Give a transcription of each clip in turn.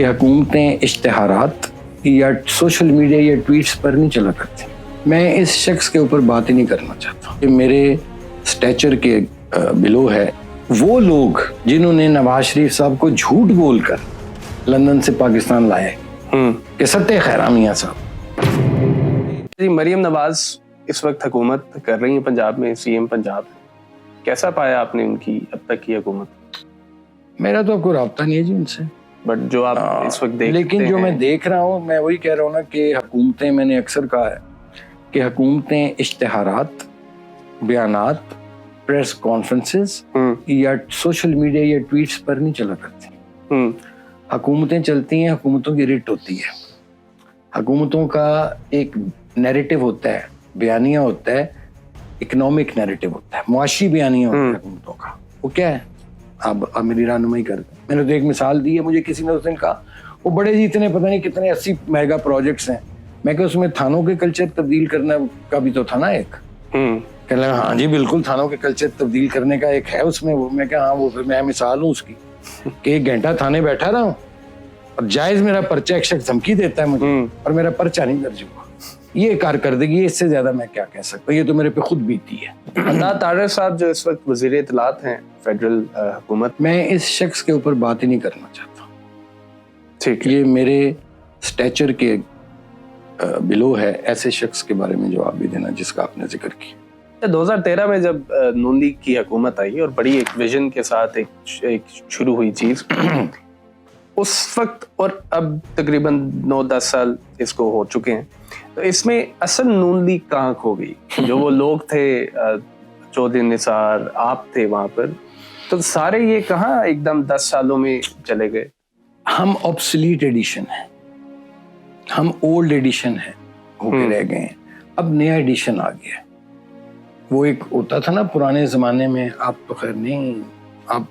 کہ حکومتیں اشتہارات یا سوشل میڈیا یا ٹویٹس پر نہیں چلا کرتی. میں اس شخص کے اوپر بات ہی نہیں کرنا چاہتا کہ میرے سٹیچر کے بلو ہے وہ لوگ جنہوں نے نواز شریف صاحب کو جھوٹ بول کر لندن سے پاکستان لائے کہ ستہ خیرہ میاں صاحب. مریم نواز اس وقت حکومت کر رہی ہیں پنجاب میں, سی ایم پنجاب. کیسا پایا آپ نے ان کی اب تک کی حکومت؟ میرا تو کوئی رابطہ نہیں ہے جی ان سے, بٹ جو آپ اس وقت دیکھتے لیکن جو میں دیکھ رہا ہوں میں وہی کہہ رہا ہوں نا کہ حکومتیں, میں نے اکثر کہا ہے کہ حکومتیں اشتہارات, بیانات, پریس کانفرنسز یا سوشل میڈیا یا ٹویٹس پر نہیں چلا کرتی. حکومتیں چلتی ہیں, حکومتوں کی ریٹ ہوتی ہے, حکومتوں کا ایک نیریٹو ہوتا ہے, بیانیہ ہوتا ہے, اکنامک نیریٹو ہوتا ہے, معاشی بیانیہ ہوتا ہے حکومتوں کا. وہ کیا ہے آپ میری رہنمائی کر دیں. میں نے تو ایک مثال دی ہے, مجھے کسی نے اس دن کہا وہ بڑے جی اتنے پتہ نہیں کتنے 80 میگا پروجیکٹس ہیں. میں کہ اس میں تھانوں کے کلچر تبدیل کرنے کا بھی تو تھا نا ایک. کہنے لگا ہاں جی بالکل تھانوں کے کلچر تبدیل کرنے کا ایک ہے اس میں. وہ میں کہا ہاں وہ میں مثال ہوں اس کی کہ 1 گھنٹہ تھانے بیٹھا رہا ہوں اور جائز میرا پرچہ ایک شخص دھمکی دیتا ہے مجھے اور میرا پرچہ نہیں درج ہوا. یہ کارکردگی ہے, اس سے زیادہ میں کیا کہہ سکتا ہوں, یہ تو میرے پہ خود بیتی ہے. اللہ طاہر صاحب جو اس وقت وزیر اطلاعات ہیں فیڈرل حکومت, میں اس شخص کے اوپر بات ہی نہیں کرنا چاہتا. ٹھیک, یہ میرے سٹیچر کے بلو ہے ایسے شخص کے بارے میں جواب بھی دینا جس کا آپ نے ذکر کیا. 2013 میں جب نون لیگ کی حکومت آئی اور بڑی ایک ویژن کے ساتھ ایک شروع ہوئی چیز, اس وقت اور اب تقریباً 9-10 سال اس کو ہو چکے ہیں, تو اس میں اصل نون لیگ کہاں کھو گئی؟ جو وہ لوگ تھے, چودھری نثار, آپ تھے وہاں پر, تو سارے یہ کہاں ایک دم 10 سالوں میں چلے گئے؟ ہم obsolete ایڈیشن ہیں, ہم اولڈ ایڈیشن ہے ہو کے رہ گئے ہیں. اب نیا ایڈیشن آ گیا. وہ ایک ہوتا تھا نا پرانے زمانے میں, آپ تو خیر نہیں,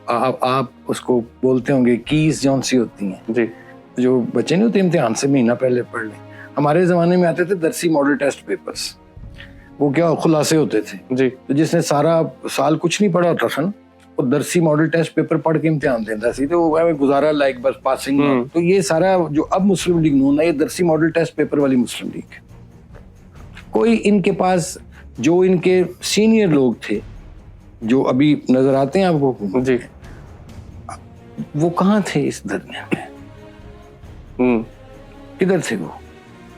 آپ اس کو بولتے ہوں گے کیز جون سی ہوتی ہیں جی, جو بچے نہیں ہوتے امتحان سے مہینہ پہلے پڑھ لیں. ہمارے زمانے میں آتے تھے درسی ماڈل ٹیسٹ پیپرز, وہ کیا خلاصے ہوتے تھے جی, تو جس نے سارا سال کچھ نہیں پڑھا ہوتا تھا نا وہ درسی ماڈل ٹیسٹ پیپر پڑھ کے امتحان دیتا سی, تو وہ گزارا لائک بس پاسنگ. تو یہ سارا جو اب مسلم لیگ نون ہے یہ درسی ماڈل ٹیسٹ پیپر والی مسلم لیگ ہے. کوئی ان کے پاس جو ان کے سینئر لوگ تھے جو ابھی نظر آتے ہیں آپ کو جی, وہ کہاں تھے اس درمیان میں؟ کدھر تھے وہ؟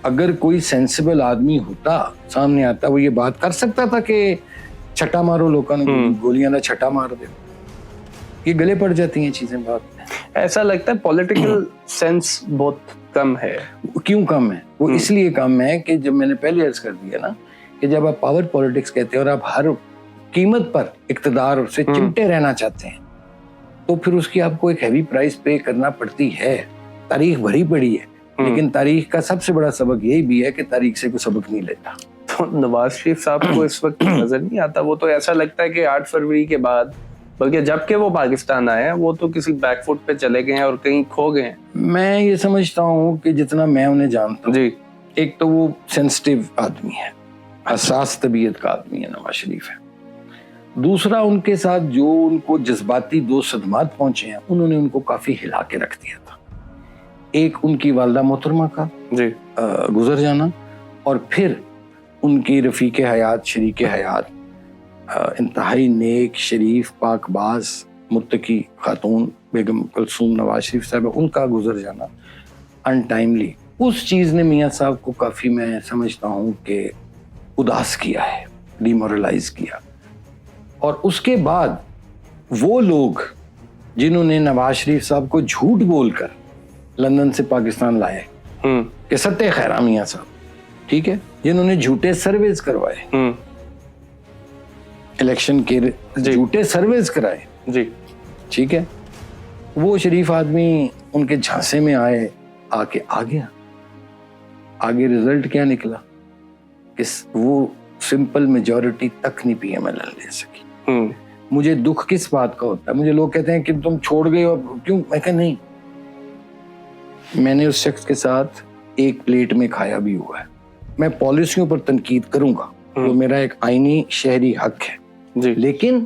اگر کوئی سینسیبل آدمی ہوتا سامنے آتا, وہ یہ بات کر سکتا تھا کہ چھٹا مارو لوگوں نے گولیاں نہ چھٹا مار دے. یہ گلے پڑ جاتی ہیں چیزیں بات میں. ایسا لگتا ہے پولیٹیکل سینس بہت کم ہے. کیوں کم ہے؟ وہ اس لیے کم ہے کہ جب میں نے پہلے عرض کر دیا نا کہ جب آپ پاور پولیٹکس کہتے ہیں اور آپ ہر قیمت پر اقتدار سے چمٹے رہنا چاہتے ہیں تو پھر اس کی آپ کو ایک ہیوی پرائز پے کرنا پڑتی ہے. تاریخ بھری پڑی ہے, لیکن تاریخ کا سب سے بڑا سبق یہی بھی ہے کہ تاریخ سے کوئی سبق نہیں لیتا. تو نواز شریف صاحب کو اس وقت نظر نہیں آتا؟ وہ تو ایسا لگتا ہے کہ 8 فروری کے بعد, بلکہ جب کہ وہ پاکستان آئے ہیں, وہ تو کسی بیک فٹ پہ چلے گئے ہیں اور کہیں کھو گئے ہیں. میں یہ سمجھتا ہوں کہ جتنا میں انہیں جانتا ہوں, جی, ایک تو وہ سینسٹیو آدمی ہے, حساس طبیعت کا آدمی ہے نواز شریف ہے. دوسرا ان کے ساتھ جو ان کو جذباتی 2 صدمات پہنچے ہیں انہوں نے ان کو کافی ہلا کے رکھ دیا تھا. ایک ان کی والدہ محترمہ کا جی, گزر جانا, اور پھر ان کی رفیق حیات, شریک حیات, انتہائی نیک, شریف, پاک باز, متقی خاتون بیگم کلثوم نواز شریف صاحب, ان کا گزر جانا ان ٹائملی. اس چیز نے میاں صاحب کو کافی, میں سمجھتا ہوں کہ اداس کیا ہے, ڈی مورلائز کیا. اور اس کے بعد وہ لوگ جنہوں نے نواز شریف صاحب کو جھوٹ بول کر لندن سے پاکستان لائے کہ ستہ خیرہ میاں صاحب, ٹھیک ہے, جنہوں نے جھوٹے سرویز کروائے, الیکشن کے جھوٹے سرویز کرائے, جی, ٹھیک ہے, وہ شریف آدمی ان کے جھانسے میں آئے, آ کے آ گیا. آگے رزلٹ کیا نکلا کہ وہ سمپل میجورٹی تک نہیں پی ایم ایل لے سکی. مجھے دکھ کس بات کا ہوتا ہے؟ مجھے لوگ کہتے ہیں کہ تم چھوڑ گئے ہو, کیوں؟ میں کہ نہیں, میں نے اس شخص کے ساتھ ایک پلیٹ میں کھایا بھی ہوا ہے. میں پالیسیوں پر تنقید کروں گا, وہ میرا ایک آئینی شہری حق ہے, جی, لیکن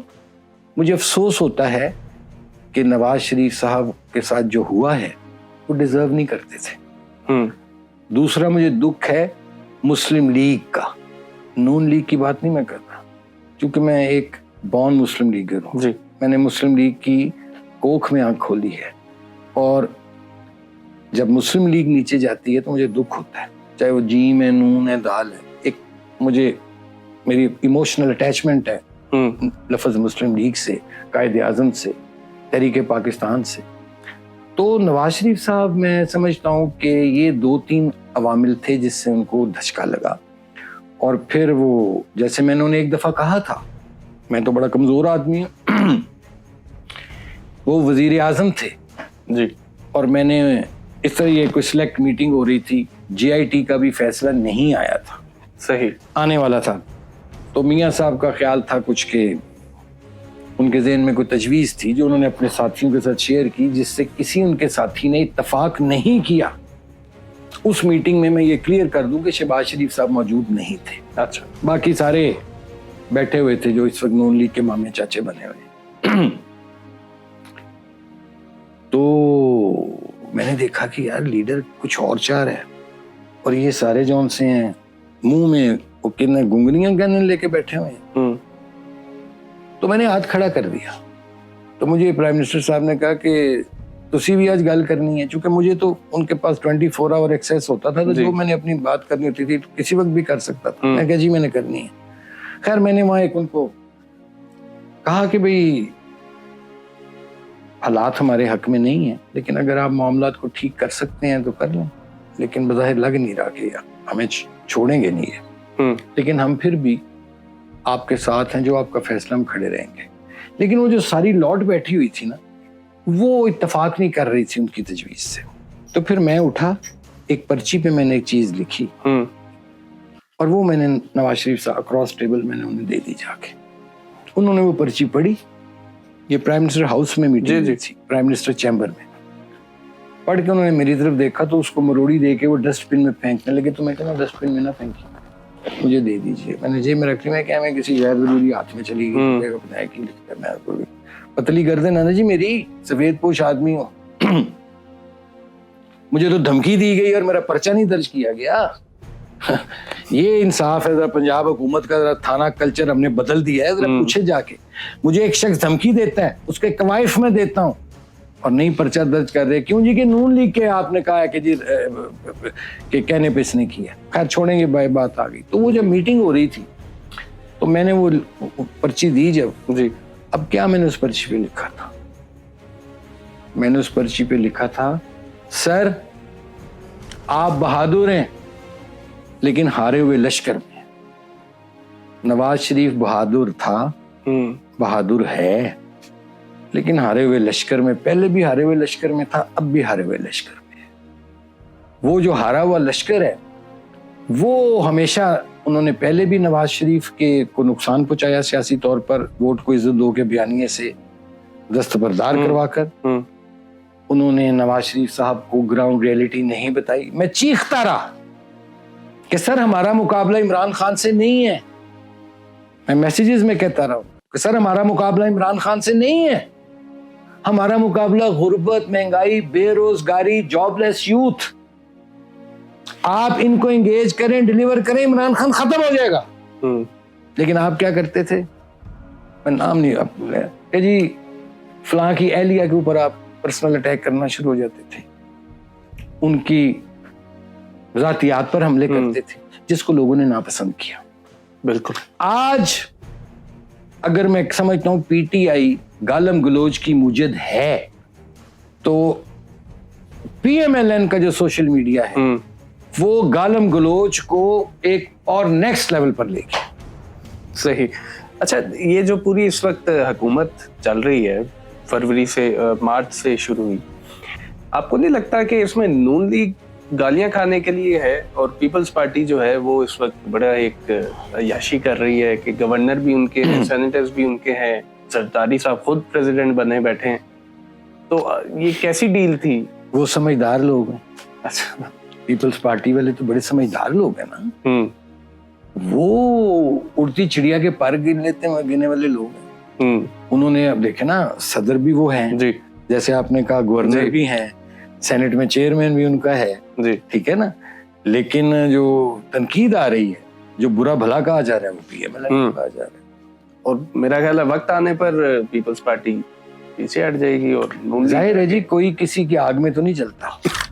مجھے افسوس ہوتا ہے کہ نواز شریف صاحب کے ساتھ جو ہوا ہے وہ ڈیزرو نہیں کرتے تھے. دوسرا مجھے دکھ ہے مسلم لیگ کا. نون لیگ کی بات نہیں میں کرتا, کیونکہ میں ایک بورن مسلم لیگر ہوں. جی. میں نے مسلم لیگ کی کوکھ میں آنکھ کھولی ہے, اور جب مسلم لیگ نیچے جاتی ہے تو مجھے دکھ ہوتا ہے, چاہے وہ جیم ہے, نون ہے, دال ہے. ایک مجھے میری ایموشنل اٹیچمنٹ ہے لفظ مسلم لیگ سے, قائد اعظم سے, تحریک پاکستان سے. تو نواز شریف صاحب میں سمجھتا ہوں کہ یہ 2-3 عوامل تھے جس سے ان کو دھچکا لگا. اور پھر وہ, جیسے میں نے انہیں ایک دفعہ کہا تھا, میں تو بڑا کمزور آدمی ہوں, وہ وزیر اعظم تھے جی, اور میں نے اس طرح یہ کوئی سلیکٹ میٹنگ ہو رہی تھی, GIT کا بھی فیصلہ نہیں آیا تھا, صحیح آنے والا تھا. تو میاں صاحب کا خیال تھا کچھ کہ ان کے ذہن میں کوئی تجویز تھی جو انہوں نے اپنے ساتھیوں کے ساتھ شیئر کی, جس سے کسی ان کے ساتھی نے اتفاق نہیں کیا. اس میٹنگ میں یہ کلیئر کر دوں کہ شہباز شریف صاحب موجود نہیں تھے. اچھا. باقی سارے بیٹھے ہوئے تھے جو اس وقت نون لیگ کے مامے چاچے بنے ہوئے. تو میں نے دیکھا کہ یار لیڈر کچھ اور چاہ رہا ہے, اور یہ سارے جون سے ہیں منہ میں وہ کتنے گنگنیاں گن لے کے بیٹھے ہوئے ہیں. تو میں نے ہاتھ کھڑا کر دیا. تو مجھے پرائم منسٹر صاحب نے کہا کہ تسی بھی آج گل کرنی ہے, چونکہ مجھے تو ان کے پاس 24 آور ایکسیس ہوتا تھا, تو جو میں نے اپنی بات کرنی ہوتی تھی کسی وقت بھی کر سکتا تھا. میں کہا جی میں نے کرنی ہے. خیر میں نے وہاں ایک ان کو کہا کہ بھئی حالات ہمارے حق میں نہیں ہیں, لیکن اگر آپ معاملات کو ٹھیک کر سکتے ہیں تو کر لیں, لیکن بظاہر لگ نہیں رہا کہ ہمیں چھوڑیں گے نہیں ہے, لیکن ہم پھر بھی آپ کے ساتھ ہیں, جو آپ کا فیصلہ ہم کھڑے رہیں گے. لیکن وہ جو ساری لاٹ بیٹھی ہوئی تھی نا, وہ اتفاق نہیں کر رہی تھی ان کی تجویز سے. تو پھر میں اٹھا, ایک پرچی پہ میں نے ایک چیز لکھی, اور وہ میں نے نواز شریف صاحب اکراس ٹیبل میں نے انہیں دے دی جا کے. انہوں نے وہ پرچی پڑھی. یہ پرائم منسٹر ہاؤس میں میٹنگ تھی, پرائم منسٹر چیمبر میں. پڑھ کے انہوں نے میری طرف دیکھا تو اس کو مروڑی دے کے وہ ڈسٹ بن میں پھینکنے لگے. تو میں کہا ڈسٹ بن میں نہ پھینکی, مجھے دے دیجیے. میں نے جیب میں رکھ لی. میں کیا میں کسی غیر ضروری ہاتھ میں چلی گئی, پتلی گردن نا جی میری, سفید پوش آدمی ہوں, مجھے تو دھمکی دی گئی اور میرا پرچہ نہیں درج کیا گیا. یہ انصاف ہے. ذرا پنجاب حکومت کا ذرا تھانہ کلچر ہم نے بدل دیا ہے, ذرا پوچھے جا کے. مجھے ایک شخص دھمکی دیتا ہے, اس کے کوائف میں دیتا ہوں, اور نہیں پرچہ درج کر رہے. کیوں جی کہ نون لیگ کے آپ نے کہا ہے کہ جی کہ کہنے پہ اس نے کیا. خیر چھوڑیں گے, بات آ گئی. تو وہ جب میٹنگ ہو رہی تھی تو میں نے وہ پرچی دی جب, جی, اب کیا میں نے اس پرچی پہ لکھا تھا, میں نے اس پرچی پہ لکھا تھا سر آپ بہادر ہیں لیکن ہارے ہوئے لشکر میں. نواز شریف بہادر تھا, بہادر ہے, لیکن ہارے ہوئے لشکر میں. پہلے بھی ہارے ہوئے لشکر میں تھا, اب بھی ہارے ہوئے لشکر میں. وہ جو ہارا ہوا لشکر ہے وہ ہمیشہ انہوں نے پہلے بھی نواز شریف کے کو نقصان پہنچایا سیاسی طور پر, ووٹ کو عزت دو کے بیانیے سے دستبردار کروا کر. انہوں نے نواز شریف صاحب کو گراؤنڈ ریئلٹی نہیں بتائی. میں چیختا رہا کہ سر ہمارا مقابلہ عمران خان سے نہیں ہے. میں میسیجز میں کہتا رہا ہوں کہ سر ہمارا مقابلہ عمران خان سے نہیں ہے, ہمارا مقابلہ غربت, مہنگائی, بے روزگاری, جاب لیس یوتھ. آپ ان کو انگیج کریں, ڈیلیور کریں, عمران خان ختم ہو جائے گا. لیکن آپ کیا کرتے تھے, میں نام نہیں کہ جی فلاں کی اہلیہ کے اوپر آپ پرسنل اٹیک کرنا شروع ہو جاتے تھے, ان کی ذاتیات پر حملے کرتے تھے, جس کو لوگوں نے ناپسند کیا. بالکل. آج اگر میں سمجھتا ہوں پی ٹی آئی گالم گلوچ کی موجد ہے, تو پی ایم ایل این کا جو سوشل میڈیا ہے وہ گالم گلوچ کو ایک اور نیکسٹ لیول پر لے گیا. صحیح. اچھا, یہ جو پوری اس وقت حکومت چل رہی ہے, فروری سے مارچ سے شروع ہوئی, آپ کو نہیں لگتا کہ اس میں نون لیگ گالیاں کھانے کے لیے ہے, اور پیپلز پارٹی جو ہے وہ اس وقت بڑا ایک عیاشی کر رہی ہے کہ گورنر بھی ان کے ہیں, سینیٹرز بھی ان کے ہیں, زرداری صاحب خود پریزیڈنٹ بنے بیٹھے ہیں, تو یہ کیسی ڈیل تھی؟ وہ سمجھدار لوگ ہیں. اچھا, پیپلز پارٹی والے تو بڑے سمجھدار لوگ ہیں نا. وہ اڑتی چڑیا کے پر گن لیتے ہیں, گنے والے لوگ ہیں. انہوں نے اب دیکھے نا, صدر بھی وہ ہیں, جیسے آپ نے کہا گورنر بھی ہیں, سینٹ میں چیئرمین بھی ان کا ہے جی ٹھیک ہے نا, لیکن جو تنقید آ رہی ہے, جو برا بھلا کہا جا رہا ہے وہ پی ایم ایل اے کہا جا رہا ہے. اور میرا خیال ہے وقت آنے پر پیپلز پارٹی پیچھے ہٹ جائے گی. اور ظاہر ہے جی کوئی کسی کی آگ میں تو نہیں چلتا.